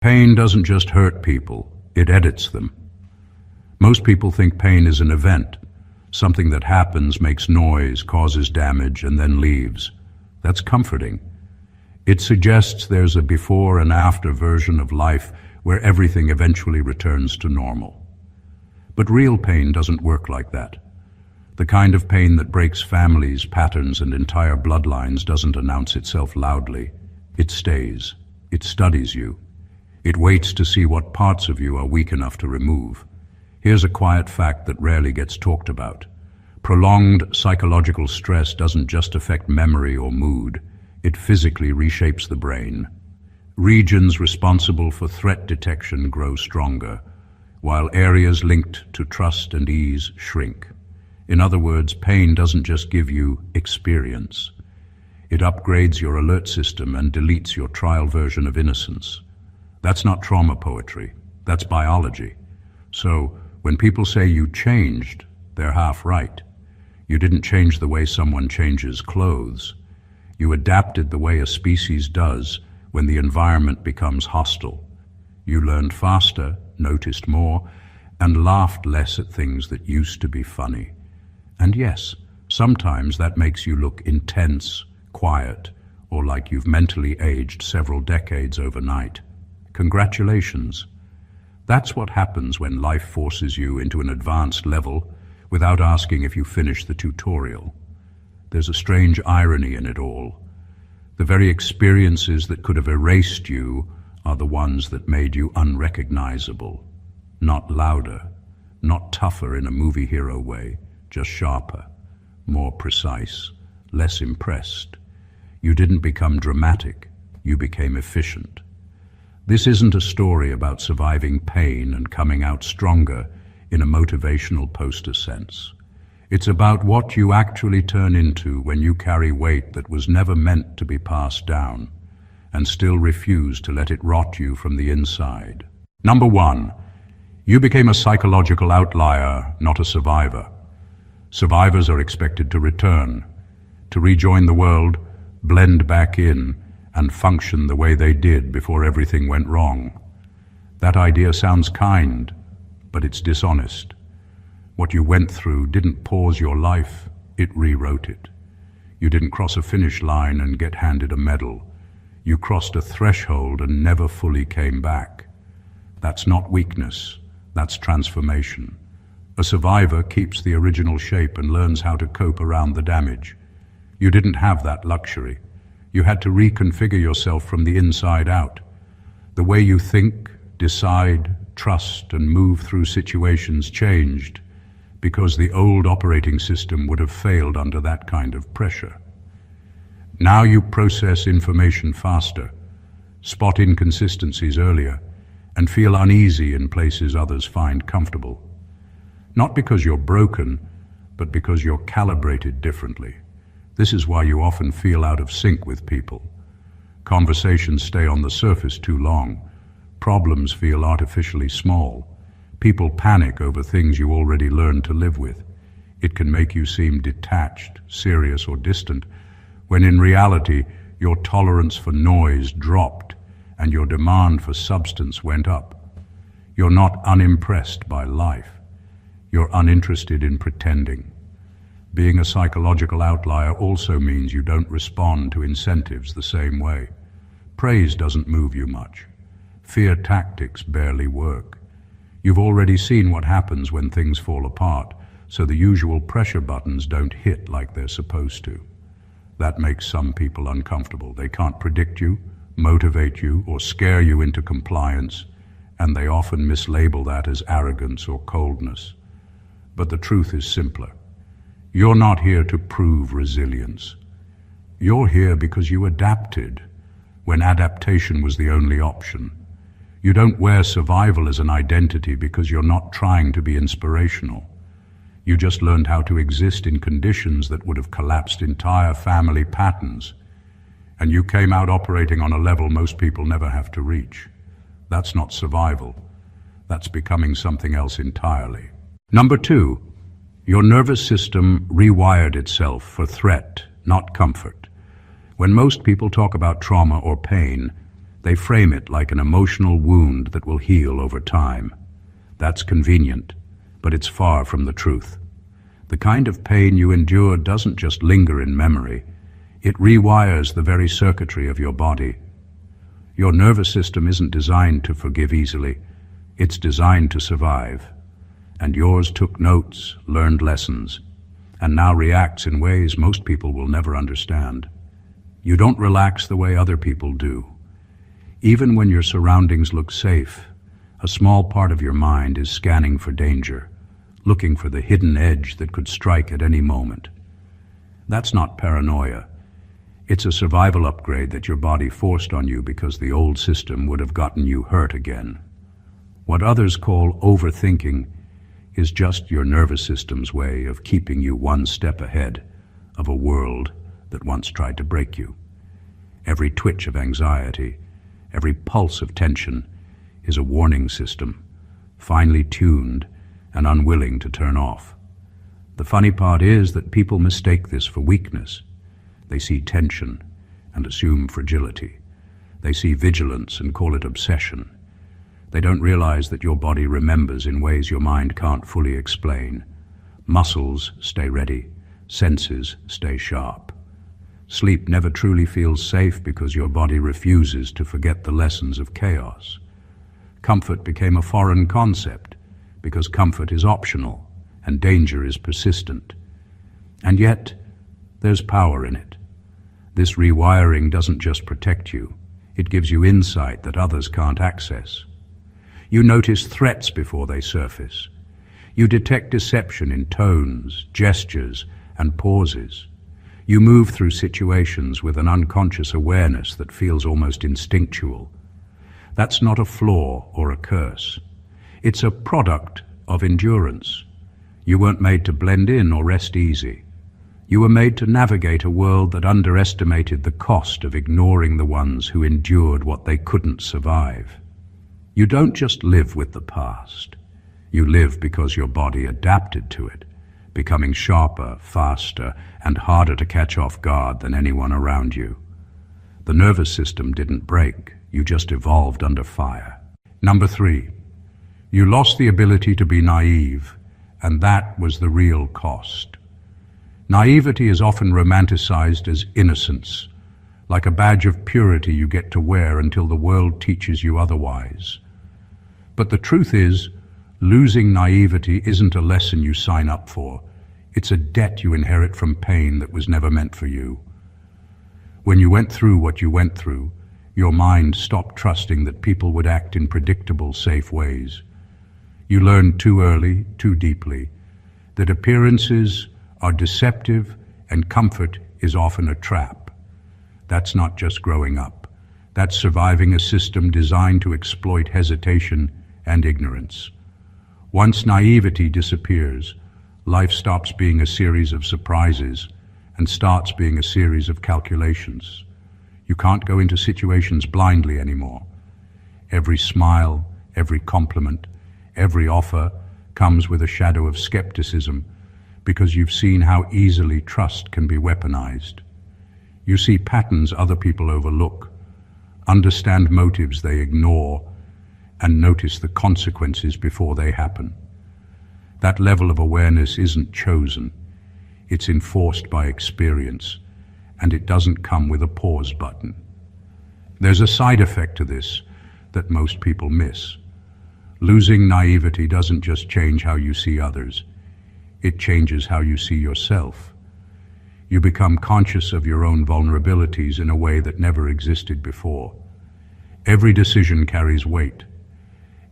Pain doesn't just hurt people, it edits them. Most people think pain is an event, something that happens, makes noise, causes damage, and then leaves. That's comforting. It suggests there's a before and after version of life where everything eventually returns to normal. But real pain doesn't work like that. The kind of pain that breaks families, patterns, and entire bloodlines doesn't announce itself loudly. It stays. It studies you. It waits to see what parts of you are weak enough to remove. Here's a quiet fact that rarely gets talked about. Prolonged psychological stress doesn't just affect memory or mood. It physically reshapes the brain. Regions responsible for threat detection grow stronger, while areas linked to trust and ease shrink. In other words, pain doesn't just give you experience. It upgrades your alert system and deletes your trial version of innocence. That's not trauma poetry. That's biology. So, when people say you changed, they're half right. You didn't change the way someone changes clothes. You adapted the way a species does when the environment becomes hostile. You learned faster, noticed more, and laughed less at things that used to be funny. And yes, sometimes that makes you look intense, quiet, or like you've mentally aged several decades overnight. Congratulations. That's what happens when life forces you into an advanced level without asking if you finish the tutorial. There's a strange irony in it all. The very experiences that could have erased you are the ones that made you unrecognizable. Not louder, not tougher in a movie hero way, just sharper, more precise, less impressed. You didn't become dramatic, you became efficient. This isn't a story about surviving pain and coming out stronger in a motivational poster sense. It's about what you actually turn into when you carry weight that was never meant to be passed down and still refuse to let it rot you from the inside. Number 1, you became a psychological outlier, not a survivor. Survivors are expected to return, to rejoin the world, blend back in, and function the way they did before everything went wrong. That idea sounds kind, but it's dishonest. What you went through didn't pause your life, it rewrote it. You didn't cross a finish line and get handed a medal. You crossed a threshold and never fully came back. That's not weakness, that's transformation. A survivor keeps the original shape and learns how to cope around the damage. You didn't have that luxury. You had to reconfigure yourself from the inside out. The way you think, decide, trust, and move through situations changed because the old operating system would have failed under that kind of pressure. Now you process information faster, spot inconsistencies earlier, and feel uneasy in places others find comfortable. Not because you're broken, but because you're calibrated differently. This is why you often feel out of sync with people. Conversations stay on the surface too long. Problems feel artificially small. People panic over things you already learned to live with. It can make you seem detached, serious, or distant, when in reality your tolerance for noise dropped and your demand for substance went up. You're not unimpressed by life. You're uninterested in pretending. Being a psychological outlier also means you don't respond to incentives the same way. Praise doesn't move you much. Fear tactics barely work. You've already seen what happens when things fall apart, so the usual pressure buttons don't hit like they're supposed to. That makes some people uncomfortable. They can't predict you, motivate you, or scare you into compliance, and they often mislabel that as arrogance or coldness. But the truth is simpler. You're not here to prove resilience. You're here because you adapted when adaptation was the only option. You don't wear survival as an identity because you're not trying to be inspirational. You just learned how to exist in conditions that would have collapsed entire family patterns, and you came out operating on a level most people never have to reach. That's not survival. That's becoming something else entirely. Number 2, your nervous system rewired itself for threat, not comfort. When most people talk about trauma or pain, They frame it like an emotional wound that will heal over time. That's convenient, but it's far from the truth. The kind of pain you endure doesn't just linger in memory. It rewires the very circuitry of your body. Your nervous system isn't designed to forgive easily. It's designed to survive. And yours took notes, learned lessons, and now reacts in ways most people will never understand. You don't relax the way other people do. Even when your surroundings look safe, a small part of your mind is scanning for danger, looking for the hidden edge that could strike at any moment. That's not paranoia. It's a survival upgrade that your body forced on you because the old system would have gotten you hurt again. What others call overthinking is just your nervous system's way of keeping you one step ahead of a world that once tried to break you. Every twitch of anxiety, every pulse of tension is a warning system, finely tuned and unwilling to turn off. The funny part is that people mistake this for weakness. They see tension and assume fragility. They see vigilance and call it obsession. They don't realize that your body remembers in ways your mind can't fully explain. Muscles stay ready. Senses stay sharp. Sleep never truly feels safe because your body refuses to forget the lessons of chaos. Comfort became a foreign concept because comfort is optional and danger is persistent. And yet, there's power in it. This rewiring doesn't just protect you. It gives you insight that others can't access. You notice threats before they surface. You detect deception in tones, gestures, and pauses. You move through situations with an unconscious awareness that feels almost instinctual. That's not a flaw or a curse. It's a product of endurance. You weren't made to blend in or rest easy. You were made to navigate a world that underestimated the cost of ignoring the ones who endured what they couldn't survive. You don't just live with the past. You live because your body adapted to it, becoming sharper, faster, and harder to catch off guard than anyone around you. The nervous system didn't break. You just evolved under fire. Number 3, you lost the ability to be naive, and that was the real cost. Naivety is often romanticized as innocence, like a badge of purity you get to wear until the world teaches you otherwise. But the truth is, losing naivety isn't a lesson you sign up for. It's a debt you inherit from pain that was never meant for you. When you went through what you went through, your mind stopped trusting that people would act in predictable, safe ways. You learned too early, too deeply, that appearances are deceptive and comfort is often a trap. That's not just growing up. That's surviving a system designed to exploit hesitation and ignorance. Once naivety disappears, life stops being a series of surprises and starts being a series of calculations. You can't go into situations blindly anymore. Every smile, every compliment, every offer comes with a shadow of skepticism because you've seen how easily trust can be weaponized. You see patterns other people overlook, understand motives they ignore, and notice the consequences before they happen. That level of awareness isn't chosen. It's enforced by experience, and it doesn't come with a pause button. There's a side effect to this that most people miss. Losing naivety doesn't just change how you see others. It changes how you see yourself. You become conscious of your own vulnerabilities in a way that never existed before. Every decision carries weight.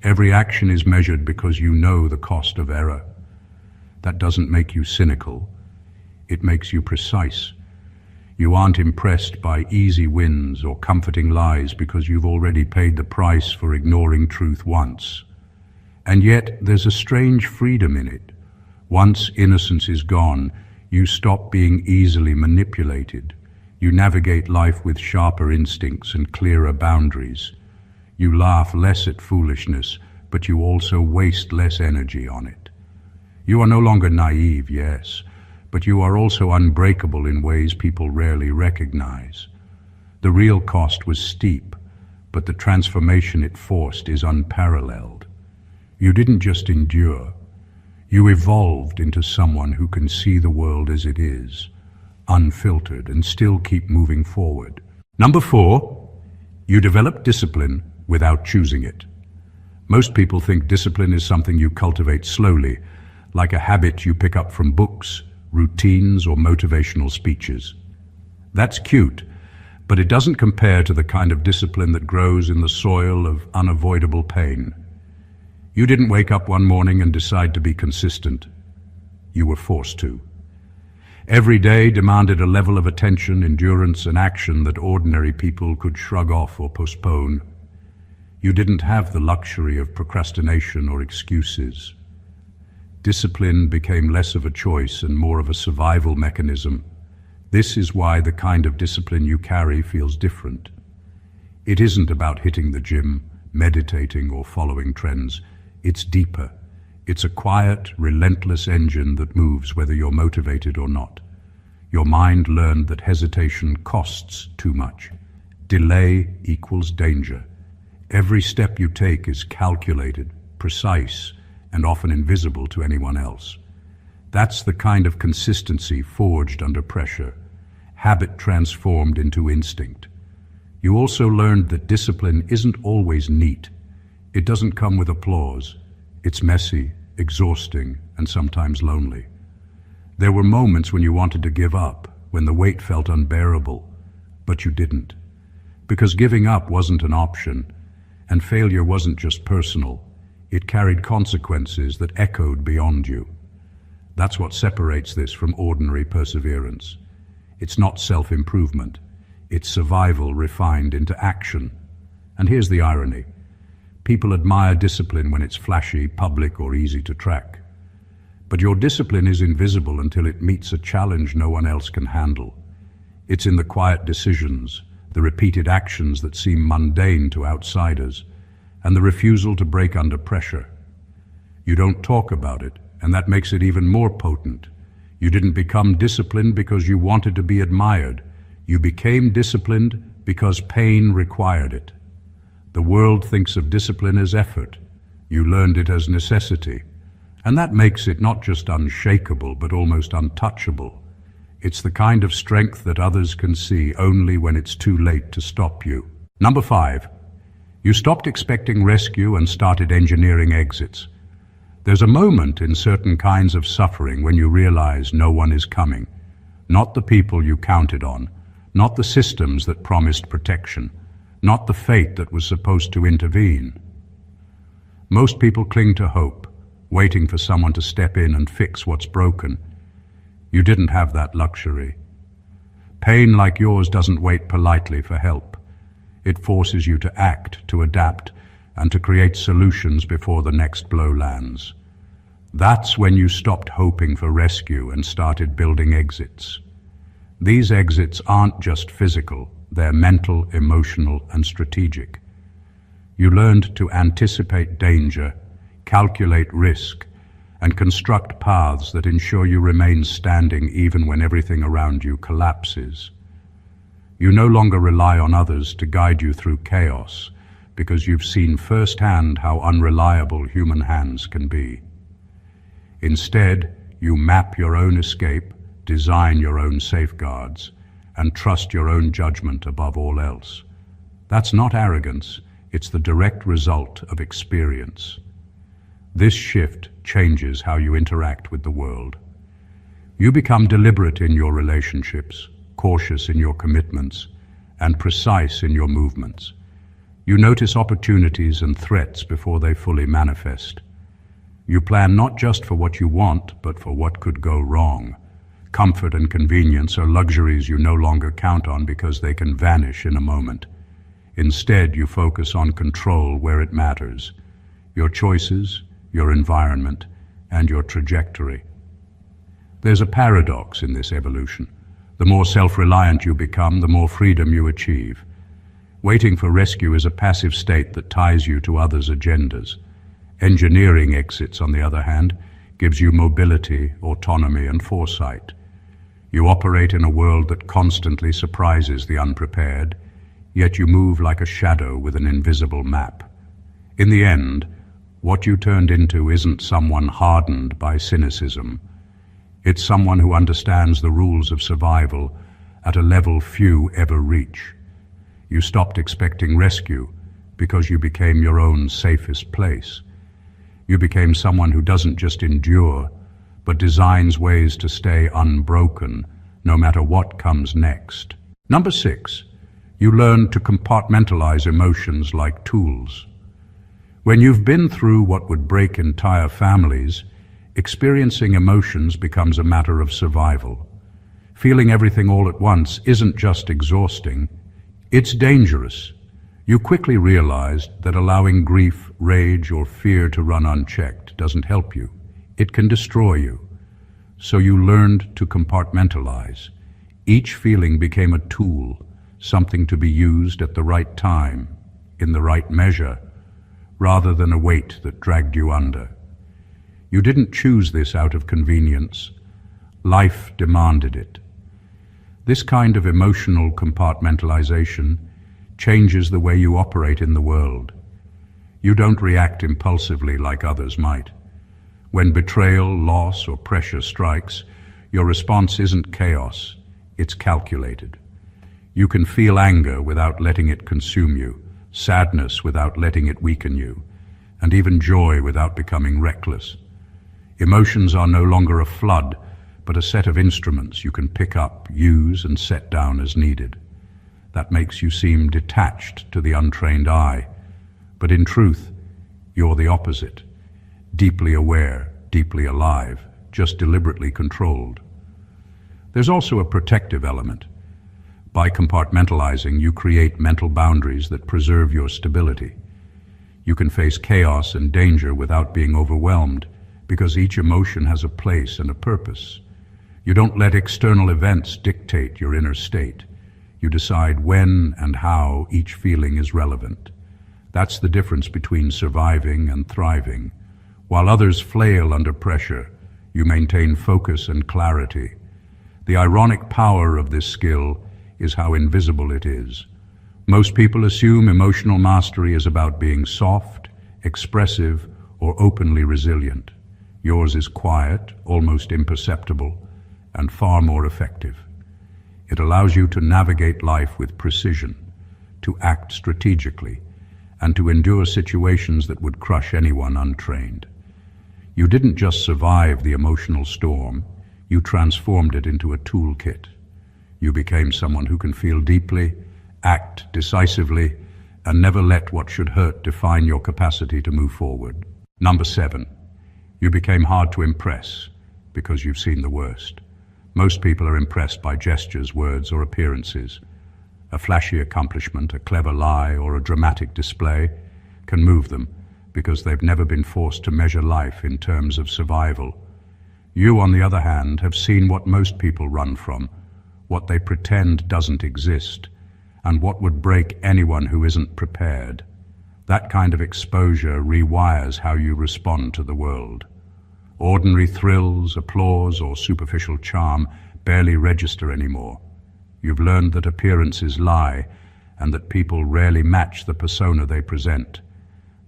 Every action is measured because you know the cost of error. That doesn't make you cynical. It makes you precise. You aren't impressed by easy wins or comforting lies because you've already paid the price for ignoring truth once. And yet there's a strange freedom in it. Once innocence is gone, you stop being easily manipulated. You navigate life with sharper instincts and clearer boundaries. You laugh less at foolishness, but you also waste less energy on it. You are no longer naive, yes, but you are also unbreakable in ways people rarely recognize. The real cost was steep, but the transformation it forced is unparalleled. You didn't just endure. You evolved into someone who can see the world as it is, unfiltered, and still keep moving forward. Number 4, you develop discipline without choosing it. Most people think discipline is something you cultivate slowly, like a habit you pick up from books, routines, or motivational speeches. That's cute, but it doesn't compare to the kind of discipline that grows in the soil of unavoidable pain. You didn't wake up one morning and decide to be consistent. You were forced to. Every day demanded a level of attention, endurance, and action that ordinary people could shrug off or postpone. You didn't have the luxury of procrastination or excuses. Discipline became less of a choice and more of a survival mechanism. This is why the kind of discipline you carry feels different. It isn't about hitting the gym, meditating, or following trends. It's deeper. It's a quiet, relentless engine that moves whether you're motivated or not. Your mind learned that hesitation costs too much. Delay equals danger. Every step you take is calculated, precise, and often invisible to anyone else. That's the kind of consistency forged under pressure, habit transformed into instinct. You also learned that discipline isn't always neat. It doesn't come with applause. It's messy, exhausting, and sometimes lonely. There were moments when you wanted to give up, when the weight felt unbearable, but you didn't. Because giving up wasn't an option, and failure wasn't just personal. It carried consequences that echoed beyond you. That's what separates this from ordinary perseverance. It's not self-improvement. It's survival refined into action. And here's the irony. People admire discipline when it's flashy, public, or easy to track. But your discipline is invisible until it meets a challenge no one else can handle. It's in the quiet decisions, the repeated actions that seem mundane to outsiders, and the refusal to break under pressure. You don't talk about it, and that makes it even more potent. You didn't become disciplined because you wanted to be admired. You became disciplined because pain required it. The world thinks of discipline as effort. You learned it as necessity. And that makes it not just unshakable, but almost untouchable. It's the kind of strength that others can see only when it's too late to stop you. Number 5, you stopped expecting rescue and started engineering exits. There's a moment in certain kinds of suffering when you realize no one is coming. Not the people you counted on, not the systems that promised protection, not the fate that was supposed to intervene. Most people cling to hope, waiting for someone to step in and fix what's broken. You didn't have that luxury. Pain like yours doesn't wait politely for help. It forces you to act, to adapt, and to create solutions before the next blow lands. That's when you stopped hoping for rescue and started building exits. These exits aren't just physical, they're mental, emotional, and strategic. You learned to anticipate danger, calculate risk, and construct paths that ensure you remain standing even when everything around you collapses. You no longer rely on others to guide you through chaos, because you've seen firsthand how unreliable human hands can be. Instead, you map your own escape, design your own safeguards, and trust your own judgment above all else. That's not arrogance, it's the direct result of experience. This shift changes how you interact with the world. You become deliberate in your relationships, cautious in your commitments, and precise in your movements. You notice opportunities and threats before they fully manifest. You plan not just for what you want, but for what could go wrong. Comfort and convenience are luxuries you no longer count on because they can vanish in a moment. Instead, you focus on control where it matters. Your choices, your environment, and your trajectory. There's a paradox in this evolution. The more self-reliant you become, the more freedom you achieve. Waiting for rescue is a passive state that ties you to others' agendas. Engineering exits, on the other hand, gives you mobility, autonomy, and foresight. You operate in a world that constantly surprises the unprepared, yet you move like a shadow with an invisible map. In the end, what you turned into isn't someone hardened by cynicism. It's someone who understands the rules of survival at a level few ever reach. You stopped expecting rescue because you became your own safest place. You became someone who doesn't just endure, but designs ways to stay unbroken no matter what comes next. Number 6, you learn to compartmentalize emotions like tools. When you've been through what would break entire families, experiencing emotions becomes a matter of survival. Feeling everything all at once isn't just exhausting, it's dangerous. You quickly realized that allowing grief, rage, or fear to run unchecked doesn't help you. It can destroy you. So you learned to compartmentalize. Each feeling became a tool, something to be used at the right time, in the right measure, rather than a weight that dragged you under. You didn't choose this out of convenience. Life demanded it. This kind of emotional compartmentalization changes the way you operate in the world. You don't react impulsively like others might. When betrayal, loss, or pressure strikes, your response isn't chaos, it's calculated. You can feel anger without letting it consume you, sadness without letting it weaken you, and even joy without becoming reckless. Emotions are no longer a flood, but a set of instruments you can pick up, use, and set down as needed. That makes you seem detached to the untrained eye, but in truth, you're the opposite. Deeply aware, deeply alive, just deliberately controlled. There's also a protective element. By compartmentalizing, you create mental boundaries that preserve your stability. You can face chaos and danger without being overwhelmed, because each emotion has a place and a purpose. You don't let external events dictate your inner state. You decide when and how each feeling is relevant. That's the difference between surviving and thriving. While others flail under pressure, you maintain focus and clarity. The ironic power of this skill is how invisible it is. Most people assume emotional mastery is about being soft, expressive, or openly resilient. Yours is quiet, almost imperceptible, and far more effective. It allows you to navigate life with precision, to act strategically, and to endure situations that would crush anyone untrained. You didn't just survive the emotional storm, you transformed it into a toolkit. You became someone who can feel deeply, act decisively, and never let what should hurt define your capacity to move forward. Number 7, you became hard to impress because you've seen the worst. Most people are impressed by gestures, words, or appearances. A flashy accomplishment, a clever lie, or a dramatic display can move them because they've never been forced to measure life in terms of survival. You, on the other hand, have seen what most people run from, what they pretend doesn't exist, and what would break anyone who isn't prepared. That kind of exposure rewires how you respond to the world. Ordinary thrills, applause, or superficial charm barely register anymore. You've learned that appearances lie, and that people rarely match the persona they present.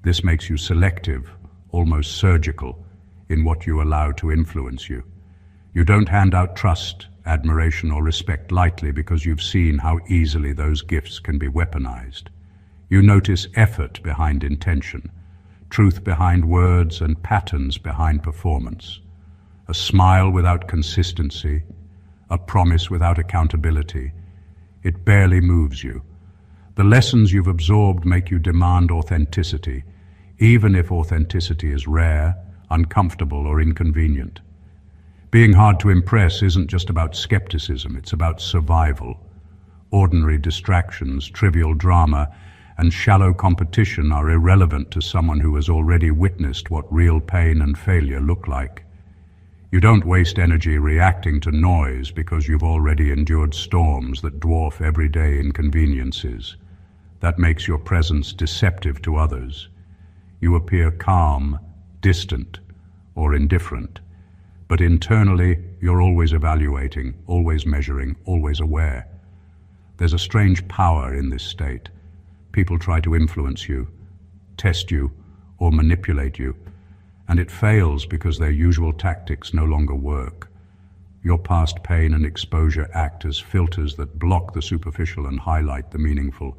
This makes you selective, almost surgical, in what you allow to influence you. You don't hand out trust, admiration, or respect lightly because you've seen how easily those gifts can be weaponized. You notice effort behind intention, truth behind words, and patterns behind performance. A smile without consistency, a promise without accountability. It barely moves you. The lessons you've absorbed make you demand authenticity, even if authenticity is rare, uncomfortable, or inconvenient. Being hard to impress isn't just about skepticism, it's about survival. Ordinary distractions, trivial drama, and shallow competition are irrelevant to someone who has already witnessed what real pain and failure look like. You don't waste energy reacting to noise because you've already endured storms that dwarf everyday inconveniences. That makes your presence deceptive to others. You appear calm, distant, or indifferent, but internally you're always evaluating, always measuring, always aware. There's a strange power in this state. People try to influence you, test you, or manipulate you, and it fails because their usual tactics no longer work. Your past pain and exposure act as filters that block the superficial and highlight the meaningful.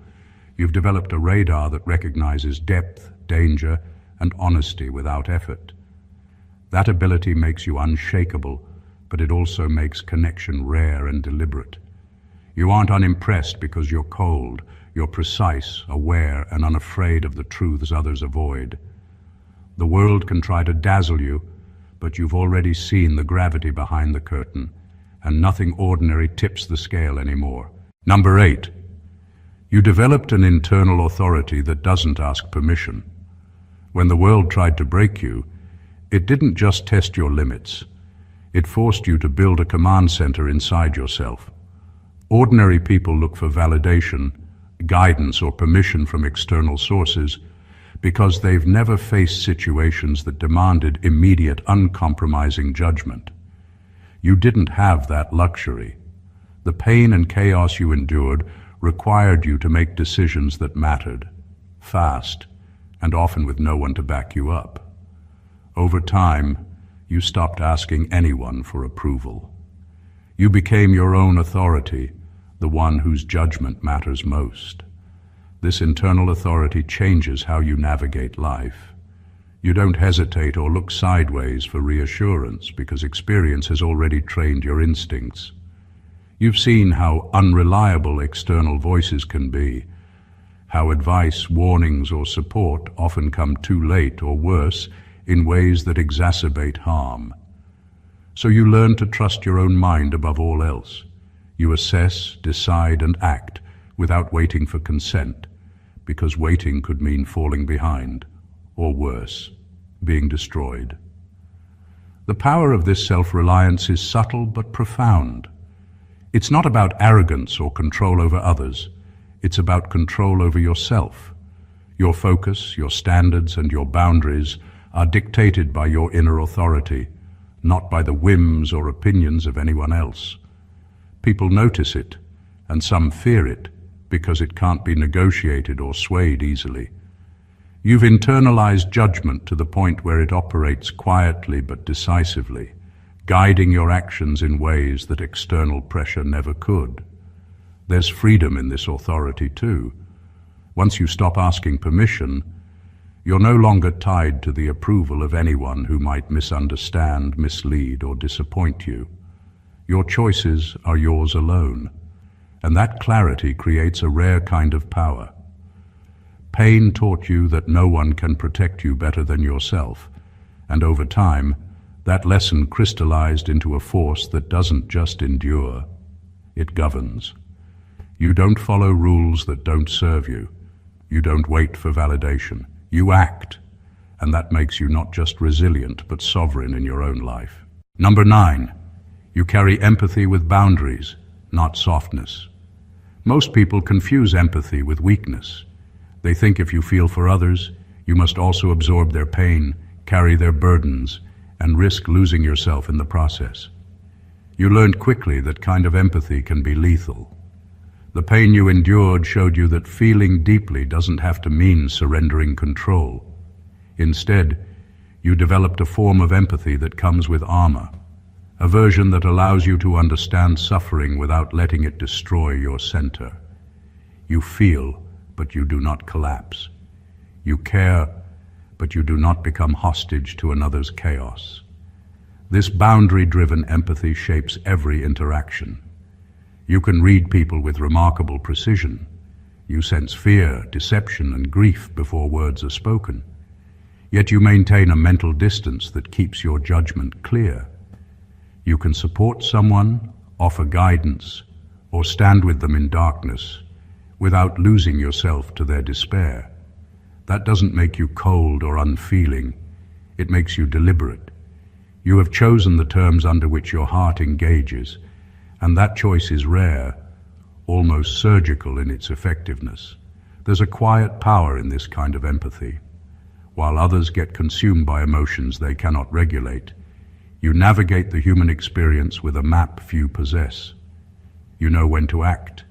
You've developed a radar that recognizes depth, danger, and honesty without effort. That ability makes you unshakable, but it also makes connection rare and deliberate. You aren't unimpressed because you're cold. You're precise, aware, and unafraid of the truths others avoid. The world can try to dazzle you, but you've already seen the gravity behind the curtain, and nothing ordinary tips the scale anymore. Number 8. You developed an internal authority that doesn't ask permission. When the world tried to break you, it didn't just test your limits. It forced you to build a command center inside yourself. Ordinary people look for validation, guidance, or permission from external sources because they've never faced situations that demanded immediate, uncompromising judgment. You didn't have that luxury. The pain and chaos you endured required you to make decisions that mattered, fast, and often with no one to back you up. Over time, you stopped asking anyone for approval. You became your own authority, the one whose judgment matters most. This internal authority changes how you navigate life. You don't hesitate or look sideways for reassurance because experience has already trained your instincts. You've seen how unreliable external voices can be, how advice, warnings, or support often come too late or worse, in ways that exacerbate harm. So you learn to trust your own mind above all else. You assess, decide, and act without waiting for consent, because waiting could mean falling behind, or worse, being destroyed. The power of this self-reliance is subtle but profound. It's not about arrogance or control over others. It's about control over yourself. Your focus, your standards, and your boundaries are dictated by your inner authority, not by the whims or opinions of anyone else. People notice it, and some fear it, because it can't be negotiated or swayed easily. You've internalized judgment to the point where it operates quietly but decisively, guiding your actions in ways that external pressure never could. There's freedom in this authority too. Once you stop asking permission, you're no longer tied to the approval of anyone who might misunderstand, mislead, or disappoint you. Your choices are yours alone, and that clarity creates a rare kind of power. Pain taught you that no one can protect you better than yourself, and over time, that lesson crystallized into a force that doesn't just endure, it governs. You don't follow rules that don't serve you. You don't wait for validation. You act, and that makes you not just resilient, but sovereign in your own life. Number 9, you carry empathy with boundaries, not softness. Most people confuse empathy with weakness. They think if you feel for others, you must also absorb their pain, carry their burdens, and risk losing yourself in the process. You learned quickly that kind of empathy can be lethal. The pain you endured showed you that feeling deeply doesn't have to mean surrendering control. Instead, you developed a form of empathy that comes with armor, a version that allows you to understand suffering without letting it destroy your center. You feel, but you do not collapse. You care, but you do not become hostage to another's chaos. This boundary-driven empathy shapes every interaction. You can read people with remarkable precision. You sense fear, deception, and grief before words are spoken. Yet you maintain a mental distance that keeps your judgment clear. You can support someone, offer guidance, or stand with them in darkness without losing yourself to their despair. That doesn't make you cold or unfeeling. It makes you deliberate. You have chosen the terms under which your heart engages, and that choice is rare, almost surgical in its effectiveness. There's a quiet power in this kind of empathy. While others get consumed by emotions they cannot regulate, you navigate the human experience with a map few possess. You know when to act,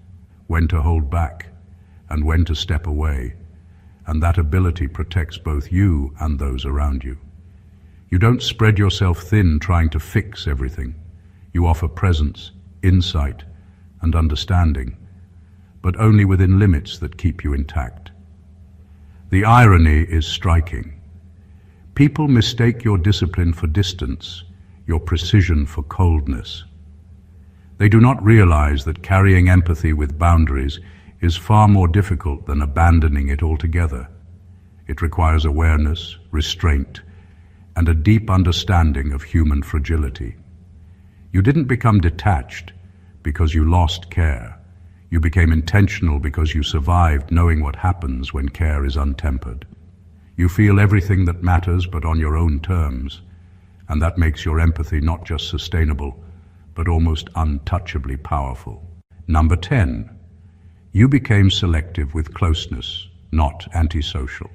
when to hold back, and when to step away, and that ability protects both you and those around you. You don't spread yourself thin trying to fix everything. You offer presence, insight, and understanding, but only within limits that keep you intact. The irony is striking. People mistake your discipline for distance, your precision for coldness. They do not realize that carrying empathy with boundaries is far more difficult than abandoning it altogether. It requires awareness, restraint, and a deep understanding of human fragility. You didn't become detached because you lost care. You became intentional because you survived knowing what happens when care is untempered. You feel everything that matters but on your own terms, and that makes your empathy not just sustainable, but almost untouchably powerful. Number 10, you became selective with closeness, not antisocial.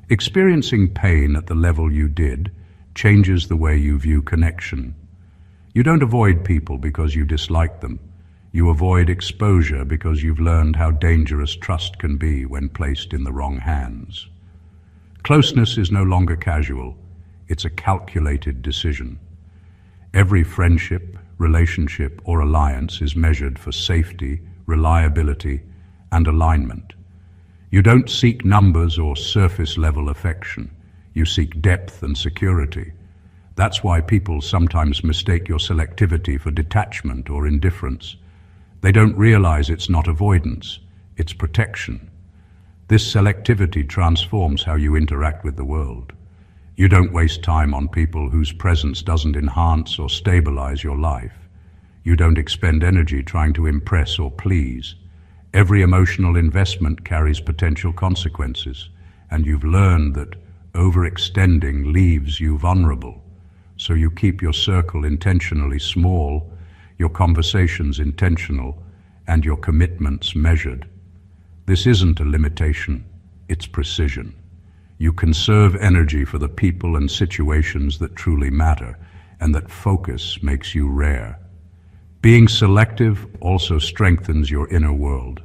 Experiencing pain at the level you did changes the way you view connection. You don't avoid people because you dislike them. You avoid exposure because you've learned how dangerous trust can be when placed in the wrong hands. Closeness is no longer casual. It's a calculated decision. Every friendship, relationship, or alliance is measured for safety, reliability, and alignment. You don't seek numbers or surface-level affection. You seek depth and security. That's why people sometimes mistake your selectivity for detachment or indifference. They don't realize it's not avoidance, it's protection. This selectivity transforms how you interact with the world. You don't waste time on people whose presence doesn't enhance or stabilize your life. You don't expend energy trying to impress or please. Every emotional investment carries potential consequences, and you've learned that overextending leaves you vulnerable. So you keep your circle intentionally small, your conversations intentional, and your commitments measured. This isn't a limitation, it's precision. You conserve energy for the people and situations that truly matter, and that focus makes you rare. Being selective also strengthens your inner world.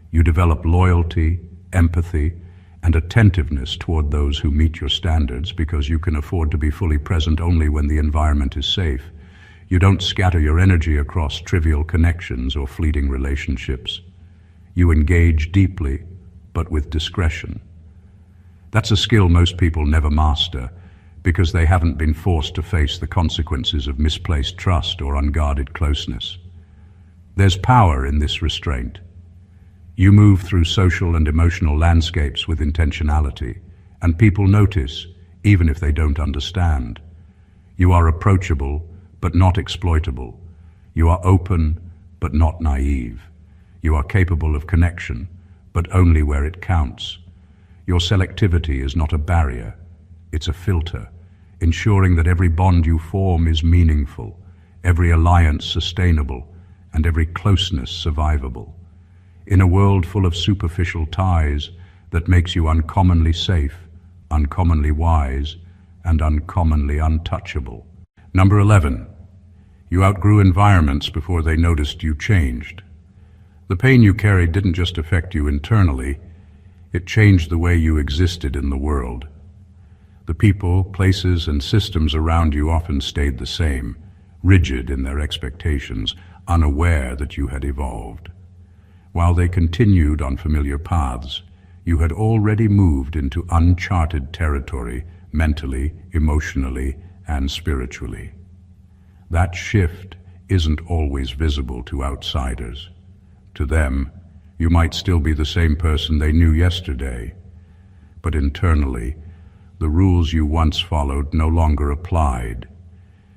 You develop loyalty, empathy, and attentiveness toward those who meet your standards because you can afford to be fully present only when the environment is safe. You don't scatter your energy across trivial connections or fleeting relationships. You engage deeply, but with discretion. That's a skill most people never master because they haven't been forced to face the consequences of misplaced trust or unguarded closeness. There's power in this restraint. You move through social and emotional landscapes with intentionality, and people notice, even if they don't understand. You are approachable, but not exploitable. You are open, but not naive. You are capable of connection, but only where it counts. Your selectivity is not a barrier, it's a filter, ensuring that every bond you form is meaningful, every alliance sustainable, and every closeness survivable. In a world full of superficial ties that makes you uncommonly safe, uncommonly wise, and uncommonly untouchable. Number 11, you outgrew environments before they noticed you changed. The pain you carried didn't just affect you internally, it changed the way you existed in the world. The people, places, and systems around you often stayed the same, rigid in their expectations, unaware that you had evolved. While they continued on familiar paths, you had already moved into uncharted territory mentally, emotionally, and spiritually. That shift isn't always visible to outsiders. To them, you might still be the same person they knew yesterday, but internally, the rules you once followed no longer applied.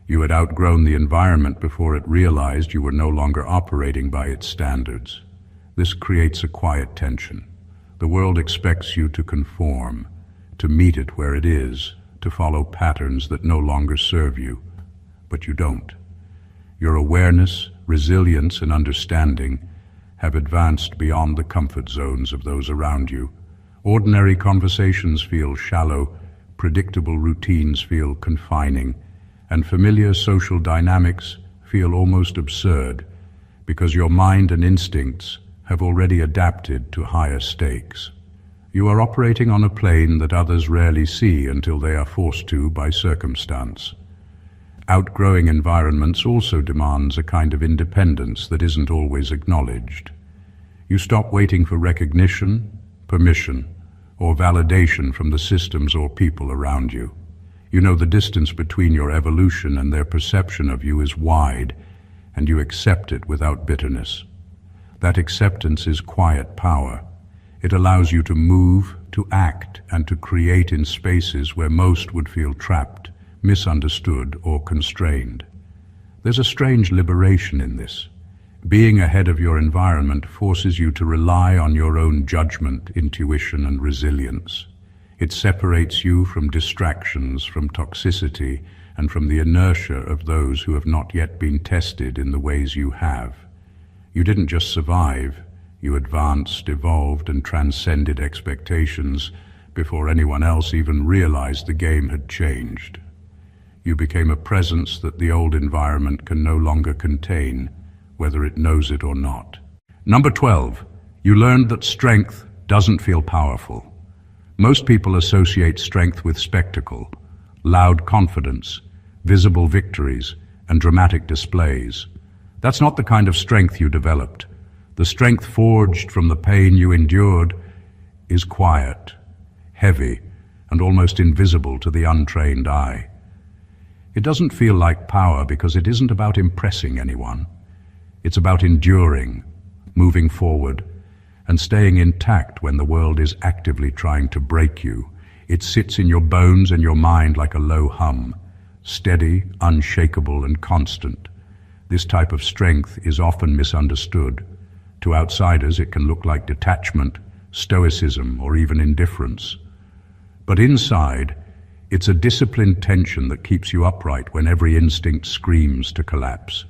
You had outgrown the environment before it realized you were no longer operating by its standards. This creates a quiet tension. The world expects you to conform, to meet it where it is, to follow patterns that no longer serve you. But you don't. Your awareness, resilience, and understanding have advanced beyond the comfort zones of those around you. Ordinary conversations feel shallow, predictable routines feel confining, and familiar social dynamics feel almost absurd because your mind and instincts have already adapted to higher stakes. You are operating on a plane that others rarely see until they are forced to by circumstance. Outgrowing environments also demands a kind of independence that isn't always acknowledged. You stop waiting for recognition, permission, or validation from the systems or people around you. You know the distance between your evolution and their perception of you is wide, and you accept it without bitterness. That acceptance is quiet power. It allows you to move, to act, and to create in spaces where most would feel trapped, misunderstood, or constrained. There's a strange liberation in this. Being ahead of your environment forces you to rely on your own judgment, intuition, and resilience. It separates you from distractions, from toxicity, and from the inertia of those who have not yet been tested in the ways you have. You didn't just survive, you advanced, evolved, and transcended expectations before anyone else even realized the game had changed. You became a presence that the old environment can no longer contain, whether it knows it or not. Number 12, you learned that strength doesn't feel powerful. Most people associate strength with spectacle, loud confidence, visible victories, and dramatic displays. That's not the kind of strength you developed. The strength forged from the pain you endured is quiet, heavy, and almost invisible to the untrained eye. It doesn't feel like power because it isn't about impressing anyone. It's about enduring, moving forward, and staying intact when the world is actively trying to break you. It sits in your bones and your mind like a low hum, steady, unshakable, and constant. This type of strength is often misunderstood. To outsiders, it can look like detachment, stoicism, or even indifference. But inside, it's a disciplined tension that keeps you upright when every instinct screams to collapse.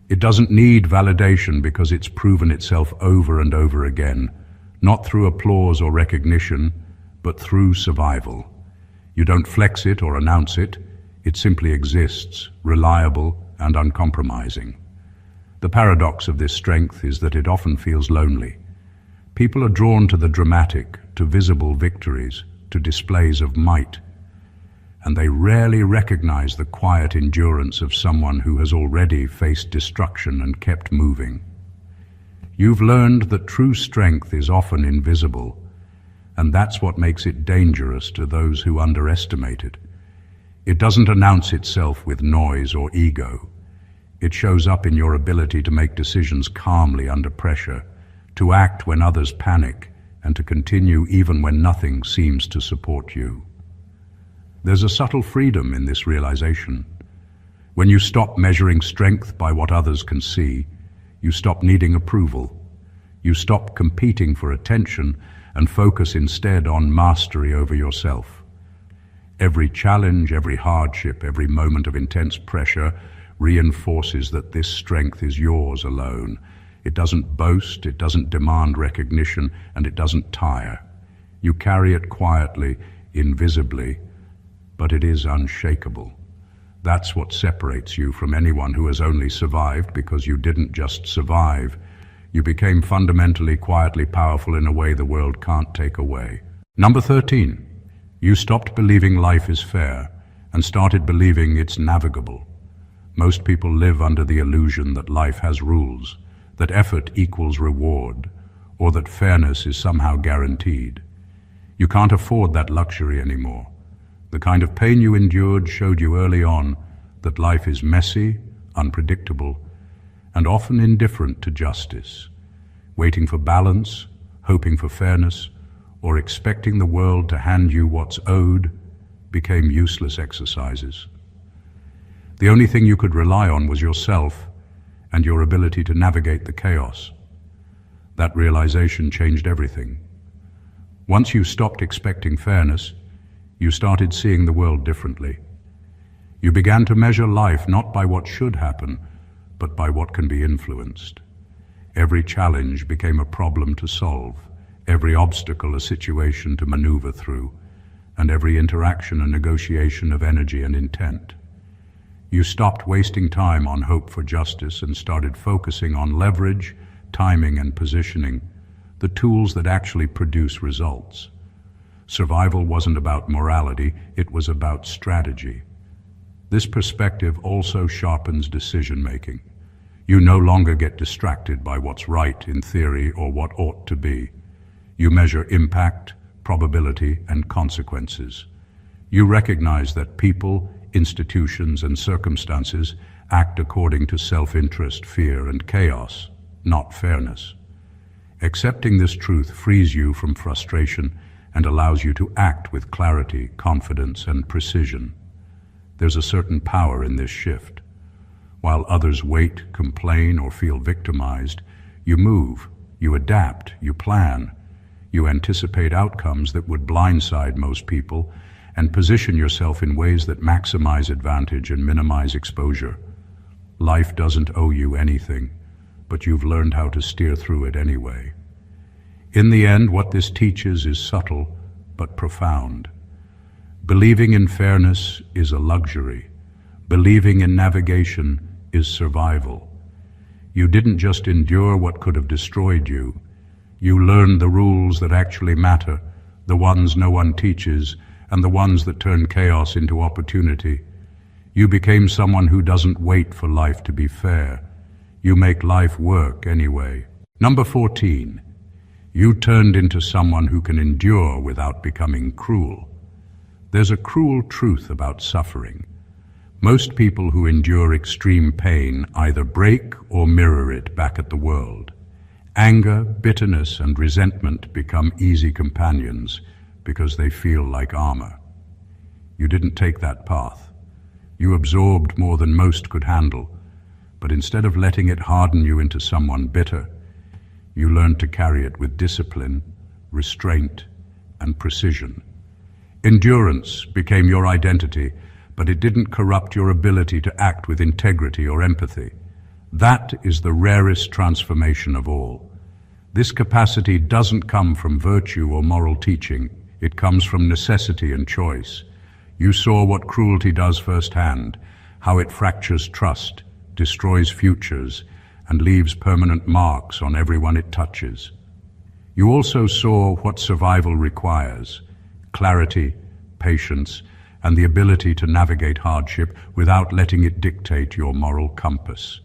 It doesn't need validation because it's proven itself over and over again, not through applause or recognition, but through survival. You don't flex it or announce it, it simply exists, reliable and uncompromising. The paradox of this strength is that it often feels lonely. People are drawn to the dramatic, to visible victories, to displays of might, and they rarely recognize the quiet endurance of someone who has already faced destruction and kept moving. You've learned that true strength is often invisible, and that's what makes it dangerous to those who underestimate it. It doesn't announce itself with noise or ego. It shows up in your ability to make decisions calmly under pressure, to act when others panic, and to continue even when nothing seems to support you. There's a subtle freedom in this realization. When you stop measuring strength by what others can see, you stop needing approval. You stop competing for attention and focus instead on mastery over yourself. Every challenge, every hardship, every moment of intense pressure reinforces that this strength is yours alone. It doesn't boast, it doesn't demand recognition, and it doesn't tire. You carry it quietly, invisibly, but it is unshakable. That's what separates you from anyone who has only survived because you didn't just survive. You became fundamentally, quietly powerful in a way the world can't take away. Number 13, you stopped believing life is fair and started believing it's navigable. Most people live under the illusion that life has rules, that effort equals reward, or that fairness is somehow guaranteed. You can't afford that luxury anymore. The kind of pain you endured showed you early on that life is messy, unpredictable, and often indifferent to justice. Waiting for balance, hoping for fairness, or expecting the world to hand you what's owed became useless exercises. The only thing you could rely on was yourself and your ability to navigate the chaos. That realization changed everything. Once you stopped expecting fairness, you started seeing the world differently. You began to measure life not by what should happen, but by what can be influenced. Every challenge became a problem to solve, every obstacle a situation to maneuver through, and every interaction a negotiation of energy and intent. You stopped wasting time on hope for justice and started focusing on leverage, timing, and positioning, the tools that actually produce results. Survival wasn't about morality, it was about strategy. This perspective also sharpens decision-making. You no longer get distracted by what's right in theory or what ought to be. You measure impact, probability, and consequences. You recognize that people, institutions, and circumstances act according to self-interest, fear, and chaos, not fairness. Accepting this truth frees you from frustration and allows you to act with clarity, confidence, and precision. There's a certain power in this shift. While others wait, complain, or feel victimized, you move, you adapt, you plan, you anticipate outcomes that would blindside most people, and position yourself in ways that maximize advantage and minimize exposure. Life doesn't owe you anything, but you've learned how to steer through it anyway. In the end, what this teaches is subtle but profound. Believing in fairness is a luxury. Believing in navigation is survival. You didn't just endure what could have destroyed you. You learned the rules that actually matter, the ones no one teaches, and the ones that turn chaos into opportunity. You became someone who doesn't wait for life to be fair. You make life work anyway. Number 14. You turned into someone who can endure without becoming cruel. There's a cruel truth about suffering. Most people who endure extreme pain either break or mirror it back at the world. Anger, bitterness, and resentment become easy companions because they feel like armor. You didn't take that path. You absorbed more than most could handle, but instead of letting it harden you into someone bitter, you learned to carry it with discipline, restraint, and precision. Endurance became your identity, but it didn't corrupt your ability to act with integrity or empathy. That is the rarest transformation of all. This capacity doesn't come from virtue or moral teaching. It comes from necessity and choice. You saw what cruelty does firsthand, how it fractures trust, destroys futures, and leaves permanent marks on everyone it touches. You also saw what survival requires: clarity, patience, and the ability to navigate hardship without letting it dictate your moral compass.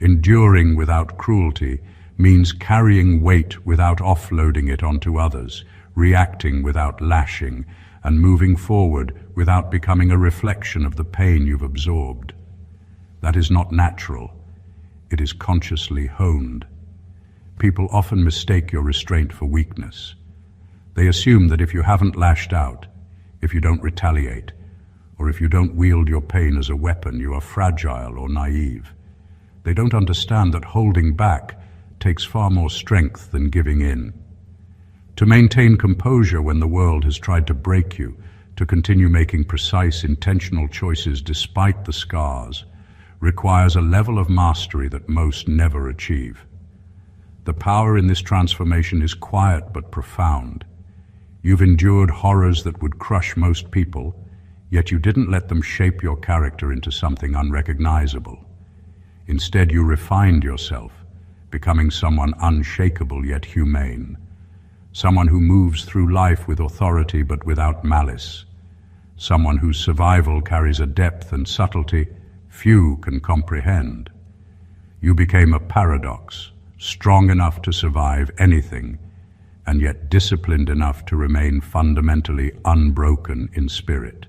Enduring without cruelty means carrying weight without offloading it onto others, reacting without lashing, and moving forward without becoming a reflection of the pain you've absorbed. That is not natural. It is consciously honed. People often mistake your restraint for weakness. They assume that if you haven't lashed out, if you don't retaliate, or if you don't wield your pain as a weapon, you are fragile or naive. They don't understand that holding back takes far more strength than giving in. To maintain composure when the world has tried to break you, to continue making precise, intentional choices despite the scars, requires a level of mastery that most never achieve. The power in this transformation is quiet but profound. You've endured horrors that would crush most people, yet you didn't let them shape your character into something unrecognizable. Instead, you refined yourself, becoming someone unshakable yet humane. Someone who moves through life with authority but without malice. Someone whose survival carries a depth and subtlety few can comprehend. You became a paradox, strong enough to survive anything, and yet disciplined enough to remain fundamentally unbroken in spirit.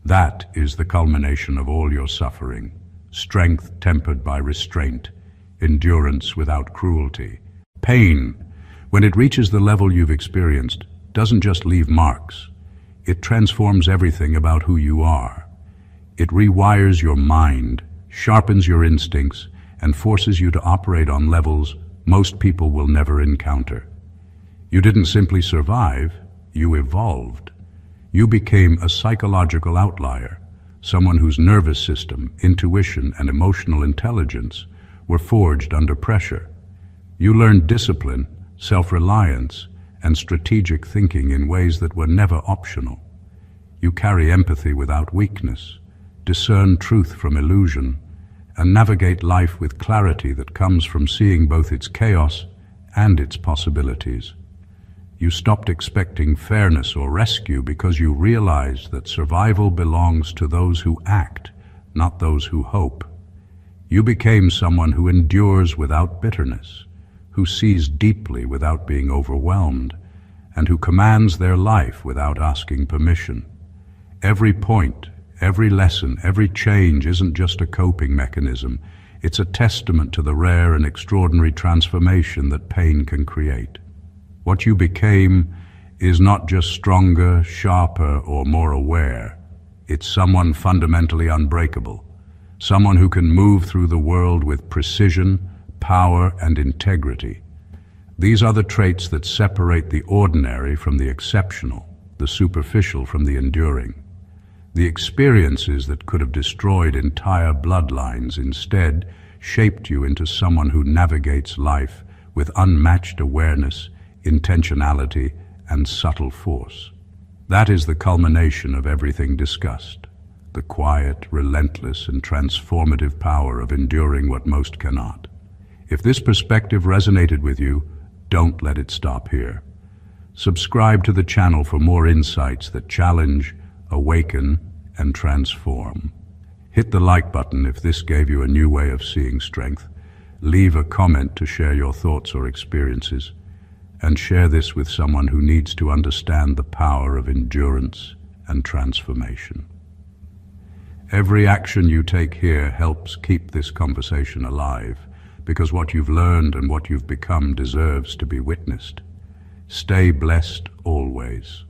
That is the culmination of all your suffering: strength tempered by restraint, endurance without cruelty. Pain, when it reaches the level you've experienced, doesn't just leave marks. It transforms everything about who you are. It rewires your mind, sharpens your instincts, and forces you to operate on levels most people will never encounter. You didn't simply survive, you evolved. You became a psychological outlier, someone whose nervous system, intuition, and emotional intelligence were forged under pressure. You learned discipline, self-reliance, and strategic thinking in ways that were never optional. You carry empathy without weakness, discern truth from illusion, and navigate life with clarity that comes from seeing both its chaos and its possibilities. You stopped expecting fairness or rescue because you realized that survival belongs to those who act, not those who hope. You became someone who endures without bitterness, who sees deeply without being overwhelmed, and who commands their life without asking permission. Every point, every lesson, every change isn't just a coping mechanism. It's a testament to the rare and extraordinary transformation that pain can create. What you became is not just stronger, sharper, or more aware. It's someone fundamentally unbreakable, someone who can move through the world with precision, power, and integrity. These are the traits that separate the ordinary from the exceptional, the superficial from the enduring. The experiences that could have destroyed entire bloodlines instead shaped you into someone who navigates life with unmatched awareness, intentionality, and subtle force. That is the culmination of everything discussed, the quiet, relentless, and transformative power of enduring what most cannot. If this perspective resonated with you, don't let it stop here. Subscribe to the channel for more insights that challenge, awaken, and transform. Hit the like button if this gave you a new way of seeing strength. Leave a comment to share your thoughts or experiences, and share this with someone who needs to understand the power of endurance and transformation. Every action you take here helps keep this conversation alive, because what you've learned and what you've become deserves to be witnessed. Stay blessed always.